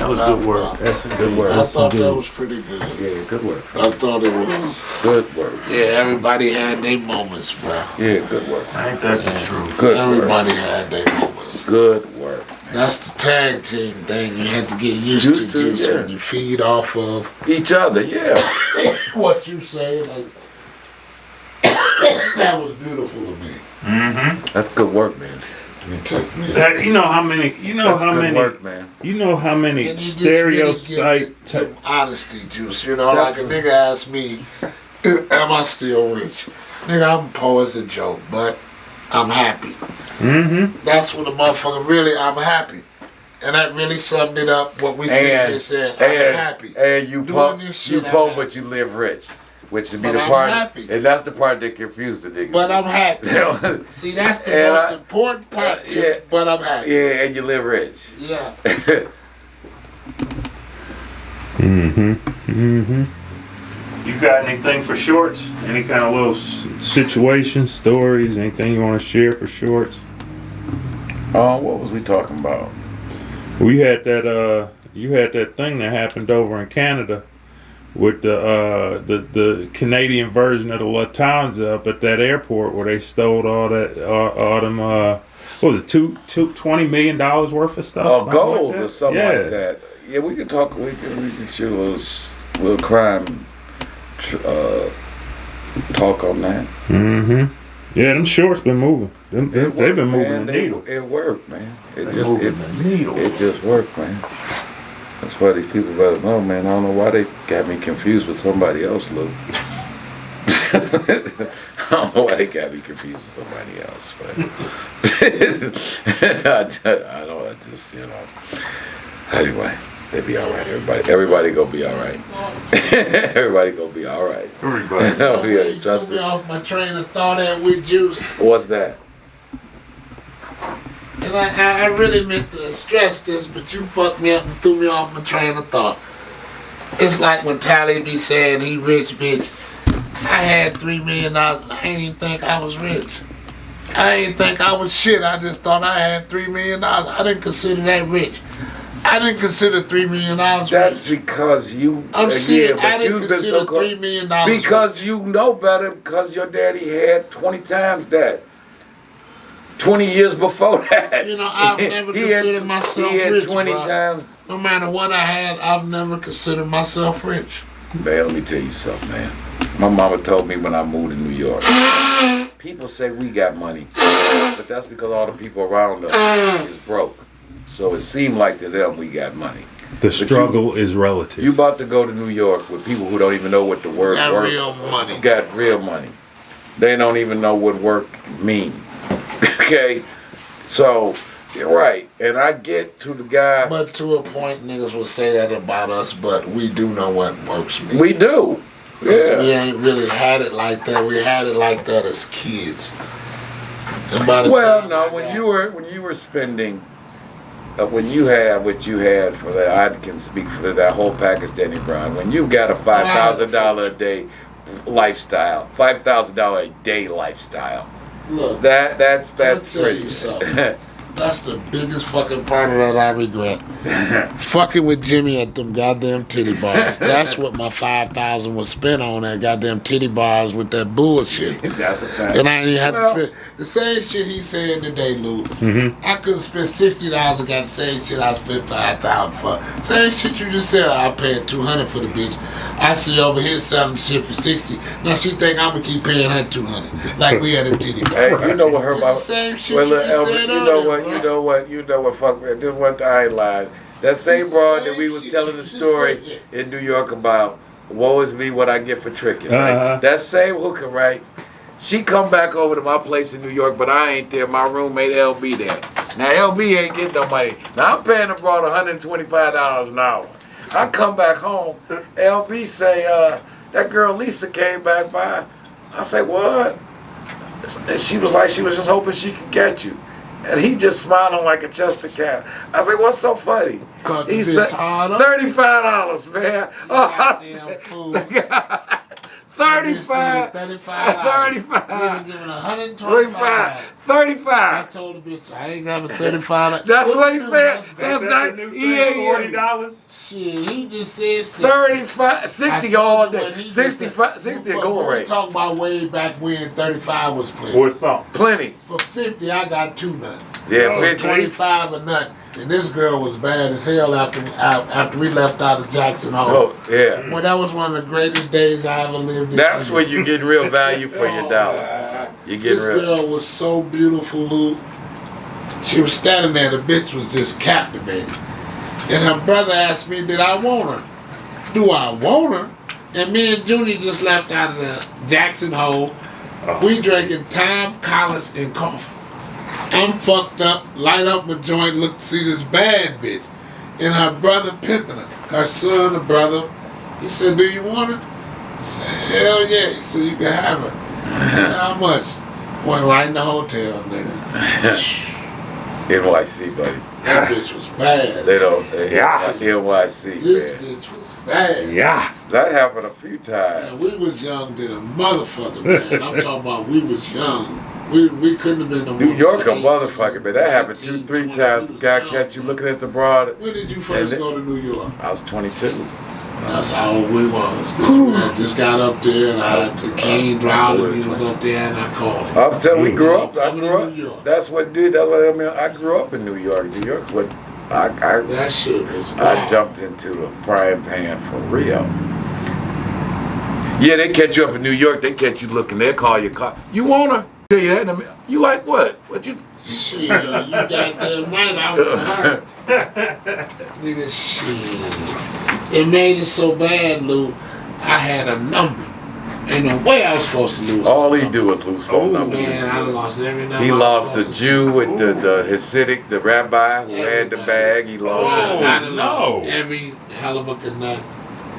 That was good work. That's some good work. I thought that was pretty good. Yeah, good work. I thought it was. Good work. Yeah, everybody had their moments, bro. Yeah, good work. Ain't that the truth? Good Everybody work. had their moments. Good work. That's the tag team thing you had to get used to Juice, yeah. when you feed off of Each other, yeah. what you say. Like, that was beautiful to me. Mm-hmm. That's good work, man. That, you know how many? You know That's how good many? work, man. You know how many And you just stereotype? give them honesty, Juice. You know, like a nigga asked me, am I still rich? Nigga, I'm poor as a joke, but I'm happy. Mm-hmm. That's what the motherfucker really, I'm happy. And that really summed it up, what we said here said, I'm happy. And you Doing this shit, poor, I'm but you live rich. Which would be But the I'm part, happy. and that's the part that confused the niggas. But I'm happy. See, that's the And most important part, is, but I'm happy. Yeah, and you live rich. Yeah. Mm-hmm. Mm-hmm. You got anything for shorts? Any kind of little situations, stories, anything you want to share for shorts? What was we talking about? We had that. You had that thing that happened over in Canada with the Canadian version of the Lufthansa up at that airport where they stole all them. What was it? $20 million worth of stuff? Oh, gold or something yeah. like that. Yeah, we can talk. We can shoot a little crime talk on that. Mm-hmm. Yeah, them shorts been moving. They've been moving the needle. It worked, man. It just worked, man. That's why these people better know, man. I don't know why they got me confused with somebody else, Lou. I don't know why they got me confused with somebody else, but I don't. I just, you know. Anyway, they be all right. Everybody gonna be all right. Everybody gonna be all right. Everybody. You threw me off my train of thought at with Juice. What's that? And I really meant to stress this, but you fucked me up and threw me off my train of thought. It's like when Tally be saying he rich, bitch. I had $3 million and I ain't even think I was rich. I ain't think I was shit. I just thought I had $3 million. I didn't consider that rich. I didn't consider $3 million rich. That's because you. I'm serious. But I didn't you've been consider so close. $3 million Because rich. you know better. Because your daddy had 20 times that. 20 years before that. You know, I've never considered myself He had rich, 20 bro. times. No matter what I had, I've never considered myself rich. Man, let me tell you something, man. My mama told me when I moved to New York. People say we got money, but that's because all the people around us is broke. So it seemed like to them we got money. The struggle is relative. You about to go to New York with people who don't even know what the word Got work. real money. Got real money. They don't even know what work means. Okay, so you're right, and I get to the guy. But to a point, niggas will say that about us, but we do know what works means. We do. Yeah. We ain't really had it like that. We had it like that as kids. And by the time when you were spending, when you had what you had for that, I can speak for that whole Pakistani brown. When you got a $5,000 a day lifestyle, $5,000 a day lifestyle. Look, that's pretty. That's the biggest fucking part of that I regret. Fucking with Jimmy at them goddamn titty bars. That's what my $5,000 was spent on, that goddamn titty bars with that bullshit. That's a fact. And I ain't had to spend the same shit he said today, Lou. Mm-hmm. I could have spent $60 and got the same shit I spent $5,000 for. Same shit you just said. I paid $200 for the bitch. I see over here selling shit for $60. Now she think I'm gonna keep paying her $200 like we had a titty bar. Hey, you know what her It's the same shit well, you just Elvis, said you know what, fuck man, this one time I ain't lied. That same broad that we was telling the story in New York about, woe is me what I get for tricking, right? That same hooker, right? She come back over to my place in New York, but I ain't there. My roommate LB there. Now LB ain't getting no money. Now I'm paying the broad $125 an hour. I come back home, LB say, that girl Lisa came back by. I say, what? And she was like, she was just hoping she could get you. And he just smiling like a Chester cat. I was like, what's so funny? He said, $35, man. Oh, I said, 35. 35. 35. We were giving 125. 35. I told the bitch I ain't got a 35. That's what he said. That's not the new yeah, thing, $40. Shit, he just said 60. 35, 60 all day. 65, 60 a going We rate. talking about way back when 35 was plenty. Or something. Plenty. For 50, I got 2 nuts. Yeah, Oh, 50. 25 a nut. And this girl was bad as hell after we left out of Jacksonville. Oh, yeah. Well, that was one of the greatest days I ever lived in. That's when you get real value for your dollar. You get This real. girl was so beautiful, Lou. She was standing there, the bitch was just captivated. And her brother asked me, did I want her? Do I want her? And me and Junior just left out of the Jackson Hole. We drinking Time, Collins, and coffee. I'm fucked up, light up my joint, look to see this bad bitch. And her brother pimping her. Her son, the brother, he said, do you want her? I said, hell yeah. He said, you can have her. I said, how much? Went right in the hotel, nigga. NYC, buddy. That bitch was bad. They don't. Yeah. NYC, This man. bitch was bad. Yeah. That happened a few times. Man, we was young than a motherfucker, man. I'm talking about we was young. We couldn't have been the New one York a 18, motherfucker, man. That happened 19, 2-3 20. times. We was Guy young. catch you looking at the broad. When did you first go to New York? I was 22. That's how old we was. I just got up there and the king drowned and he was up there and I called him. I'm telling you, we grew up. I Coming grew to New York. up. That's what did. That's what I mean. I grew up in New York. New York's what That shit was I wild. jumped into the frying pan for Rio. Yeah, they catch you up in New York. They catch you looking. They call you. You want her? Tell you that. In a minute. You like what? What you? Shit, you goddamn right, I was hurt. Nigga, shit. It made it so bad, Lou, I had a number. Ain't no way I was supposed to lose. All he do is lose phone numbers. Man, I lost every number. He I lost the supposed to. Jew with the Hasidic, the rabbi who had the bag. He lost Oh, his. I done no. lost every hell of a connect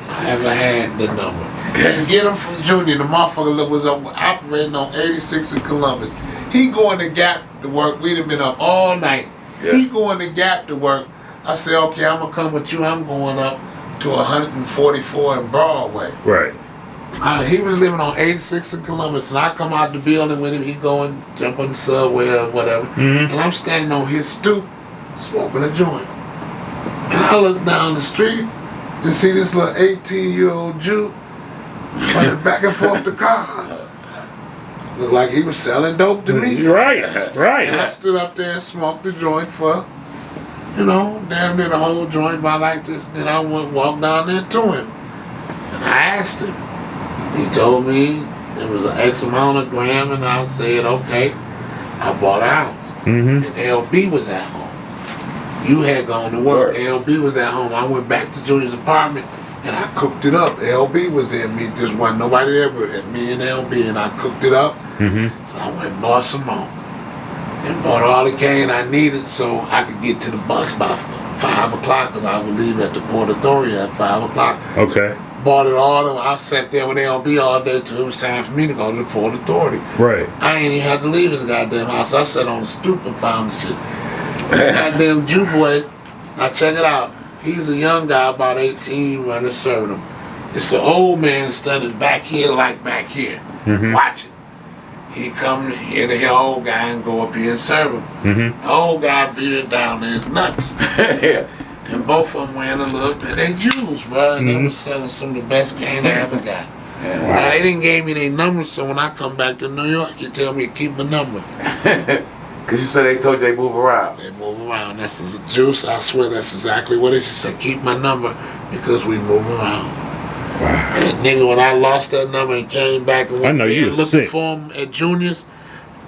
I ever had the number. And get him from Junior, the motherfucker was operating on 86 in Columbus. He going to Gap to work. We done been up all night. Yeah. He going to Gap to work. I said, okay, I'm going to come with you. I'm going up to 144 in Broadway. Right. He was living on 86 in Columbus, and I come out the building with him. He go and jump on the subway or whatever. Mm-hmm. And I'm standing on his stoop, smoking a joint. And I look down the street and see this little 18-year-old Jew running back and forth to cars. Looked like he was selling dope to me. Right. And I Right. stood up there and smoked the joint for, damn near the whole joint by like this. Then I walked down there to him. And I asked him. He told me there was an X amount of gram, and I said, okay. I bought an ounce. Mm-hmm. And LB was at home. You had gone to work. LB was at home. I went back to Junior's apartment, and I cooked it up. LB was there. Me, just wasn't nobody there but me and LB, and I cooked it up. Mm-hmm. And I went and bought some more. And bought all the cane I needed so I could get to the bus by 5 o'clock, because I would leave at the Port Authority at 5 o'clock. Okay. Bought it all. I sat there with LB all day till it was time for me to go to the Port Authority. Right. I ain't even had to leave his goddamn house. I sat on the stoop and found the shit. Goddamn Jew boy, now check it out. He's a young guy, about 18, running serving him. It's an old man standing back here like back here. Mm-hmm. Watch it. He come here to hear old guy and go up here and serve him. Mm-hmm. The old guy beard down there is nuts. Yeah. And both of them wearing a little bit. They Jews, bro. And they Mhm. was selling some of the best cane I ever got. Yeah. Now, they didn't give me their numbers, so when I come back to New York, you tell me to keep my number. Cause you said they told you they move around. They move around. That's the juice. I swear that's exactly what it is. She said, keep my number because we move around. And nigga, when I lost that number and came back and I went know you there was looking sick. for him at Junior's,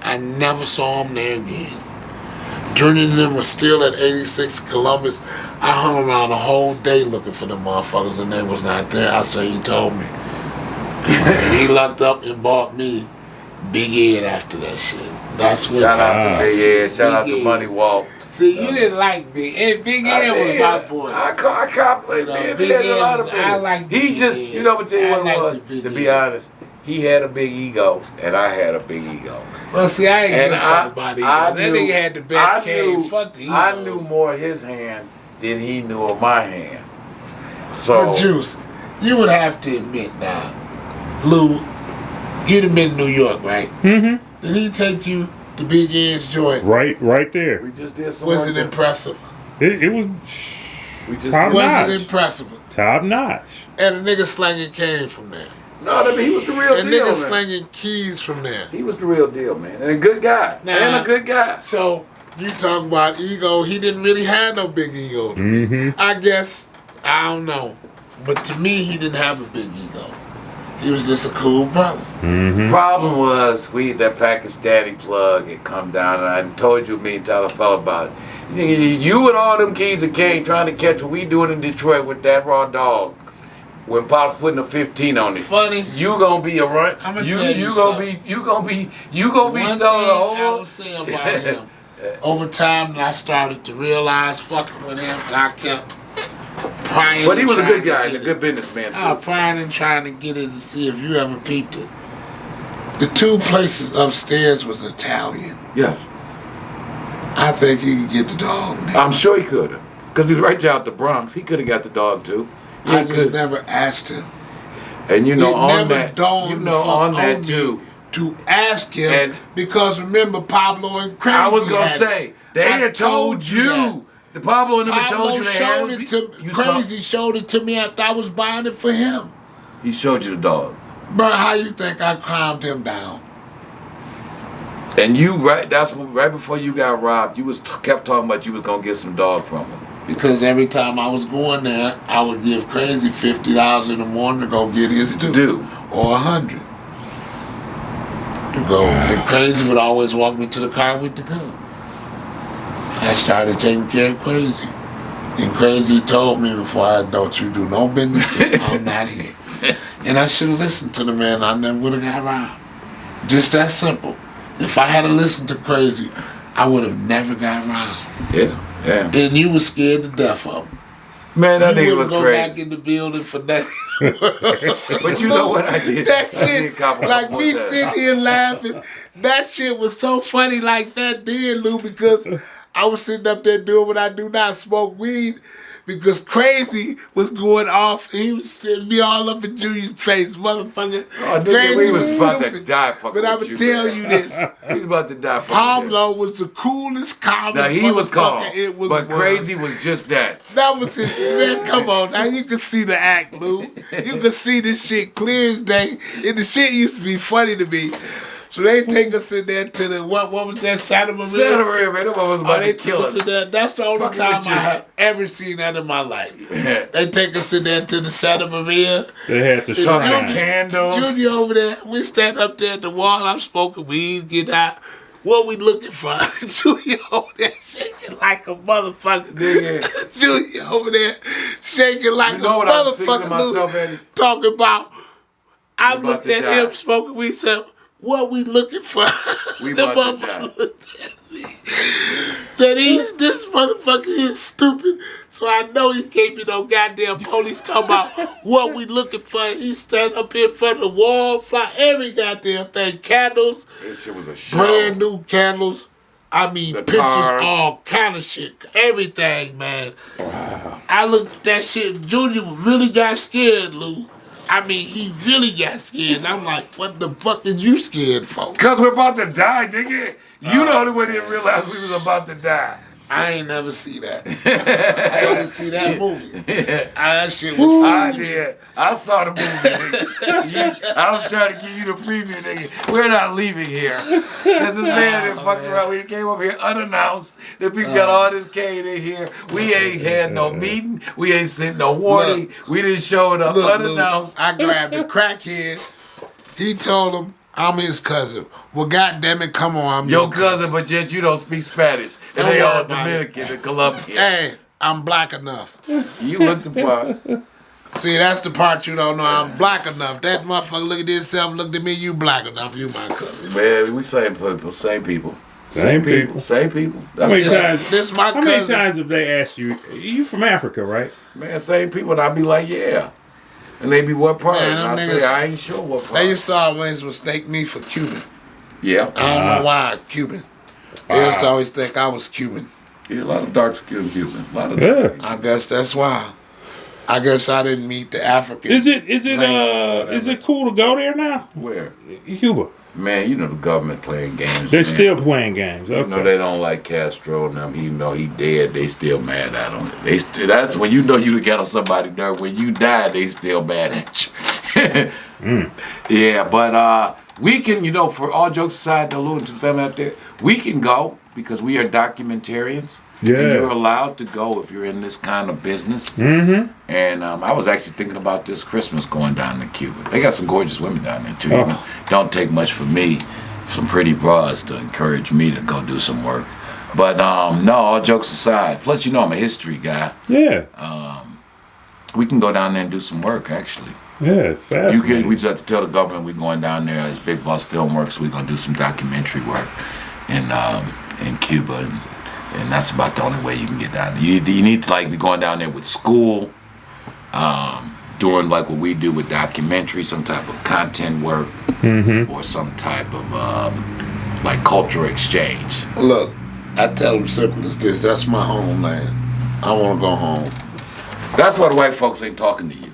I never saw him there again. Junior and them was still at 86 Columbus. I hung around the whole day looking for them motherfuckers and they was not there. I say he told me. And he locked up and bought me Big Ed after that shit. That's when Shout out after to that Big shit, Ed. Shout out Big to Ed. Money Walk. See, you didn't like Big Ed. Big Ed was my boy. I cop You know, Big Big Ed. A Ed lot was- of I things. like He Big just, Ed. you know, what tell you I what it like was. the Big To be Ed. honest, he had a big ego, and I had a big ego. Well, see, I ain't And give a fuck about it. I That knew- nigga had the best I cane. knew- Fuck the I egos. knew more of his hand than he knew of my hand. So But Juice, you would have to admit now, Lou, you'd have been in New York, right? Mm-hmm. Did he take you to Big Ed's joint? Right there. We just did some. Was it impressive? It was We just top Was notch. it impressive? Top notch. And a nigga slanging cane from there. No, I mean, he was the real And deal, nigga man. slanging keys from there. He was the real deal, man, and a good guy, Nah. and a good guy. So you talk about ego. He didn't really have no big ego. To me. Mm-hmm. I guess I don't know, but to me, he didn't have a big ego. He was just a cool brother. Mm-hmm. Problem was, that Pakistani plug had come down, and I told you me and Tyler fell about it. You with all them keys of cane trying to catch what we doing in Detroit with that raw dog. When Pop's putting a 15 on it, Funny. you gonna be a run. I'ma You tell you gonna something. be selling the One thing I whole. will say about him, over time, I started to realize fucking with him, and I kept prying. But he and was a trying good to guy and get a it. good businessman I too. was prying and trying to get it to see if you ever peeped it. The two places upstairs was Italian. Yes, I think he could get the dog now. I'm sure he could have, cause he's right there out the Bronx. He could have got the dog too. I He just could. never asked him. And you know It on never that, dawned you know the on fuck that on too. me to ask him, And- because remember Pablo and Crazy. I was gonna had it. say they I had told you that. you. The Pablo and them had Pablo told you they showed had it to you saw- Crazy showed it to me after I was buying it for him. He showed you the dog, Bro, how you think I calmed him down? and you right before you got robbed. You kept talking about you was gonna get some dog from him. Because every time I was going there, I would give Crazy $50 in the morning to go get his due. Dude, Or $100 to go. And Crazy would always walk me to the car with the gun. I started taking care of Crazy. And Crazy told me before, don't you do no business, I'm not here. And I should have listened to the man, I never would have got robbed. Just that simple. If I had to listen to Crazy, I would have never got robbed. yeah. And you was scared to death of him. Man, that You nigga wouldn't was go crazy. back in the building for that. But you know what I did? That I did shit, cop a like couple me more times. sitting here laughing, that shit was so funny like that did, Lou, because I was sitting up there doing what I do now, smoke weed, because Crazy was going off. He was sitting me all up in Junior's face, motherfucker. Oh, nigga, Crazy we was about to stupid. die fucking But I'm with going to you, tell man. you this. He was about to die fucking Pablo was the coolest, calmest Now he was calm, motherfucker it was. but one. Crazy was just that. That was his, man, come on. Now you can see the act, Lou. You can see this shit clear as day. And the shit used to be funny to me. So they take us in there to the, what was that, Santa Maria? Santa Maria, man, that one was about They to took kill us in us. there. That's the only Fucking time with I you. have ever seen that in my life. Yeah. They take us in there to the Santa Maria. They had the Talking shrine. candles. Junior over there. We stand up there at the wall. I'm smoking weed, get out. What we looking for? Junior over there shaking like a motherfucker. Nigga. Junior over there shaking like You know a what I was thinking to motherfucker. myself, Lou, Eddie? talking about, I We about looked to at die. him smoking weed, said, what we looking for? We The about to die. motherfucker looked at me. Said this motherfucker is stupid. So I know he can't be no goddamn police talking about what we looking for. He stand up here in front of the wall, fly every goddamn thing. Candles, This shit was a show. brand new candles. I mean, The pictures, cards. all kind of shit. Everything, man. Wow. I looked at that shit. Junior really got scared, Lou. I mean, he really got scared. And I'm like, what the fuck is you scared for? Cause we're about to die, nigga. You the only one didn't realize we was about to die. I ain't never see that. I didn't see that movie. That shit was I funny. did. I saw the movie, nigga. I was trying to give you the preview, nigga. We're not leaving here. Cause this man that fucked around. We came over here unannounced. The people got all this cane in here. We ain't had no meeting. We ain't sent no warning. We didn't show it up Look, unannounced. I grabbed the crackhead. He told him, I'm his cousin. Well, goddamn it, come on, I'm Your cousin, but yet you don't speak Spanish. And Don't they worry all about Dominican and Colombian. Hey, I'm black enough. You look the part. See, that's the part you don't know. I'm black enough. That motherfucker look at himself, looked at me, you black enough, you my cousin. Man, we same people, same people. Same people. Same people. How That's many just, times? This my How many cousin. times have they asked you? You from Africa, right? man, same people. And I be like, yeah. And they be what part? Man, and I them say, niggas- I ain't sure what part. They used to always mistake me for Cuban. Yeah. I don't know why, Cuban. They used to always think I was Cuban. Yeah, a lot of dark skinned Cubans. A lot of Yeah. I guess that's why. I guess I didn't meet the African. Is it cool to go there now? Where? Cuba. Man, you know the government playing games. They're man. still playing games. Okay. You know they don't like Castro and them. Even though he dead, they still mad at him. That's when you know you got on somebody nerve. When you die, they still mad at you. Yeah, but we can, you know, for all jokes aside, though, Lou, and to the family out there, we can go because we are documentarians. Yeah. And you're allowed to go if you're in this kind of business. Mm-hmm. And I was actually thinking about this Christmas going down to Cuba. They got some gorgeous women down there, too. Oh. You know, don't take much from me, some pretty bras to encourage me to go do some work. But no, all jokes aside. Plus, you know, I'm a history guy. Yeah. We can go down there and do some work, actually. Yeah, fascinating. We just have to tell the government we're going down there as Big Boss Film Works. We're going to do some documentary work in Cuba. And that's about the only way you can get down there. You need to like be going down there with school, doing like what we do with documentary, some type of content work, or some type of like cultural exchange. Look, I tell them simple as this. That's my homeland. I want to go home. That's why the white folks ain't talking to you.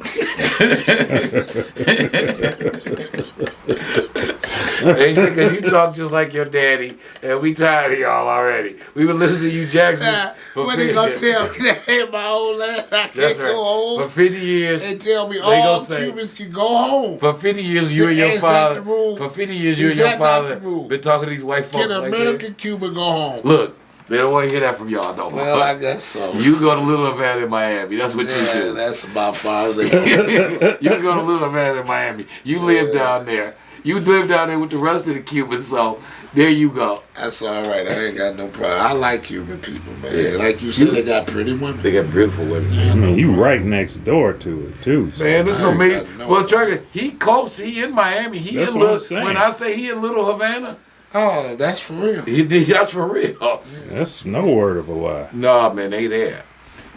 They say, because you talk just like your daddy, and we tired of y'all already. We been listening to you, Jackson. When they gonna tell me that ain't my own land, I can't go home? For 50 years, They tell me all Cubans can go home. For 50 years, you and your father. For 50 years, you and your father been talking to these white folks. Can American Cuba go home? Look, they don't want to hear that from y'all, no more. Well, I guess so. You go to Little Havana in Miami. That's what you do. That's about far as they go. You go to Little Havana in Miami. You live down there. You live down there with the rest of the Cubans, so there you go. That's all right. I ain't got no problem. I like Cuban people, man. Yeah. Like you said, they got pretty women. They got beautiful women. Yeah, I mean, you right next door to it, too. So. Man, this is amazing. Well, Trigger, he close. He in Miami. He that's in what Little. I'm saying. When I say he in Little Havana. Oh, that's for real. That's for real. That's no word of a lie. No, man, they there.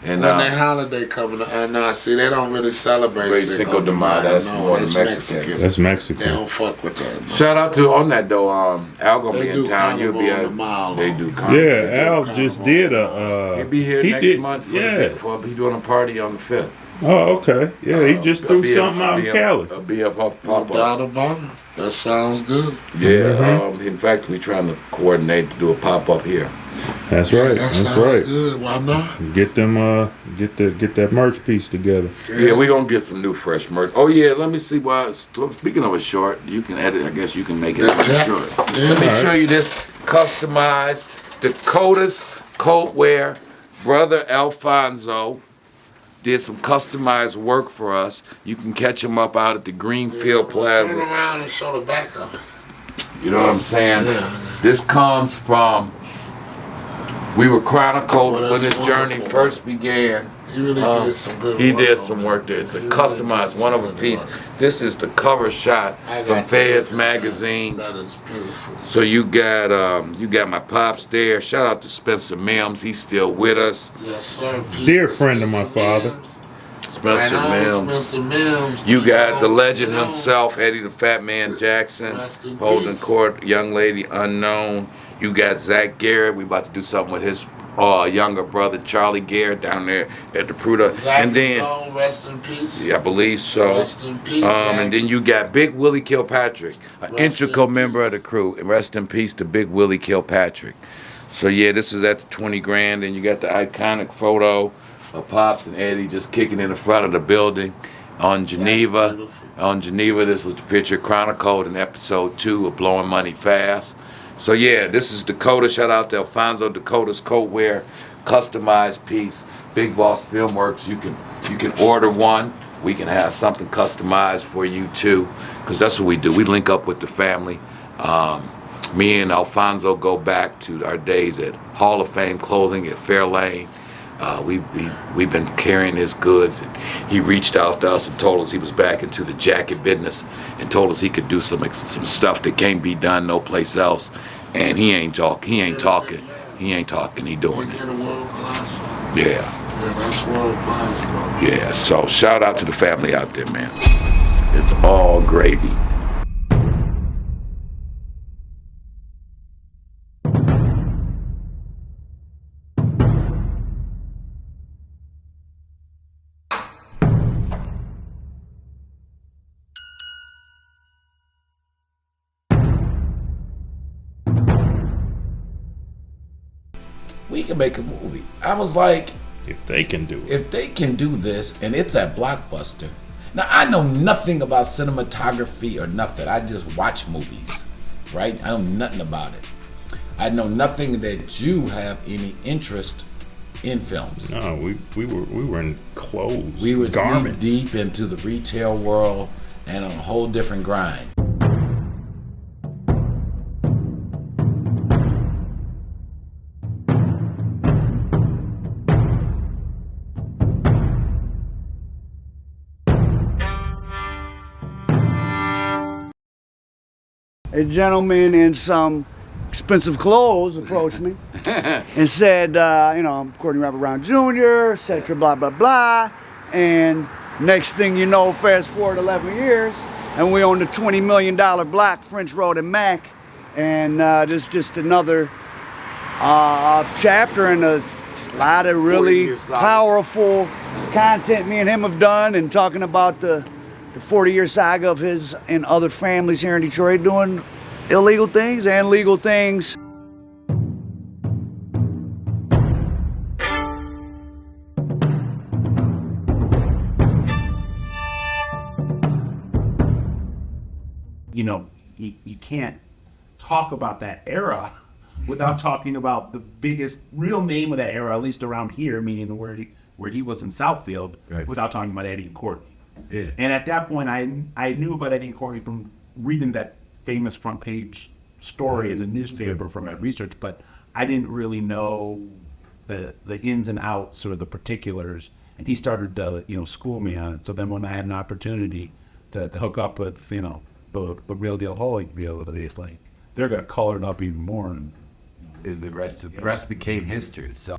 And when that holiday coming up, no, see, they don't really celebrate Cinco de Mayo. That's more that's Mexican. That's Mexican. They don't fuck with that. Man. Shout out to on that though. Al gonna be in town. You'll be at. They do. Yeah, Al just did a. He'll be here next month. For he's doing a party on the 5th. Oh, okay. Yeah, he just threw something out in Cali. A BF pop up. That sounds good. Yeah. In fact, we're trying to coordinate to do a pop up here. That's right. That's right. Good. Why not? Get them. Get that merch piece together. Yeah, we're gonna get some new fresh merch. Oh yeah, let me see. Why? Speaking of a short, you can edit. I guess you can make it short. Yeah. Let me show you this customized Dakota's coatwear. Brother Alfonso did some customized work for us. You can catch him up out at the Greenfield Plaza. Turn around and show the back of it. You know what I'm saying? Yeah. This comes from. We were chronicled when this journey first began. He really did some good work. He did some work there. It's a customized one of a piece. This is the cover shot from Feds magazine. That is beautiful. So you got my pops there. Shout out to Spencer Mims. He's still with us. Yes, sir. Dear friend of my father. Spencer Mims. You got the legend himself, Eddie the Fat Man Jackson, holding court, young lady unknown. You got Zach Garrett. We about to do something with his younger brother Charlie Garrett down there at the Pruda. And then rest in peace. Yeah, I believe so. Rest in peace. And then you got Big Willie Kilpatrick, an integral member of the crew. And rest in peace to Big Willie Kilpatrick. So yeah, this is at the 20 grand, and you got the iconic photo of Pops and Eddie just kicking in the front of the building on Geneva. On Geneva, this was the picture chronicled in episode 2 of Blowing Money Fast. So yeah, this is Dakota. Shout out to Alfonso Dakota's coatwear, customized piece. Big Boss Film Works. You can order one. We can have something customized for you too, because that's what we do. We link up with the family. Me and Alfonso go back to our days at Hall of Fame Clothing at Fairlane. We've been carrying his goods, and he reached out to us and told us he was back into the jacket business, and told us he could do some stuff that can't be done no place else. And he ain't talking. He doing it. Yeah. That's world-class, brother. Yeah. So shout out to the family out there, man. It's all gravy. we can make a movie. I was like, If they can do it. if they can do this and it's at Blockbuster. Now, I know nothing about cinematography or nothing. I just watch movies, right? I know nothing about it. I know nothing that you have any interest in films. No, we were in clothes, We were garments. deep into the retail world and on a whole different grind. A gentleman in some expensive clothes approached me and said, I'm Courtney Robert Brown Jr., etc., blah, blah, blah. And next thing you know, fast forward 11 years, and we own the $20 million block, French Road and Mac. And this is just another chapter in a lot of really powerful content me and him have done, and talking about the 40-year saga of his and other families here in Detroit doing illegal things and legal things. You can't talk about that era without talking about the biggest real name of that era, at least around here, meaning where he was in Southfield, Right. without talking about Eddie and Courtney. Yeah. And at that point, I knew about Eddie and Courtney from reading that famous front page story as a newspaper from my research, but I didn't really know the ins and outs or the particulars. And he started to school me on it. So then when I had an opportunity to hook up with the real deal Holyfield, it's like they're gonna color it up even more. And The rest became history. So.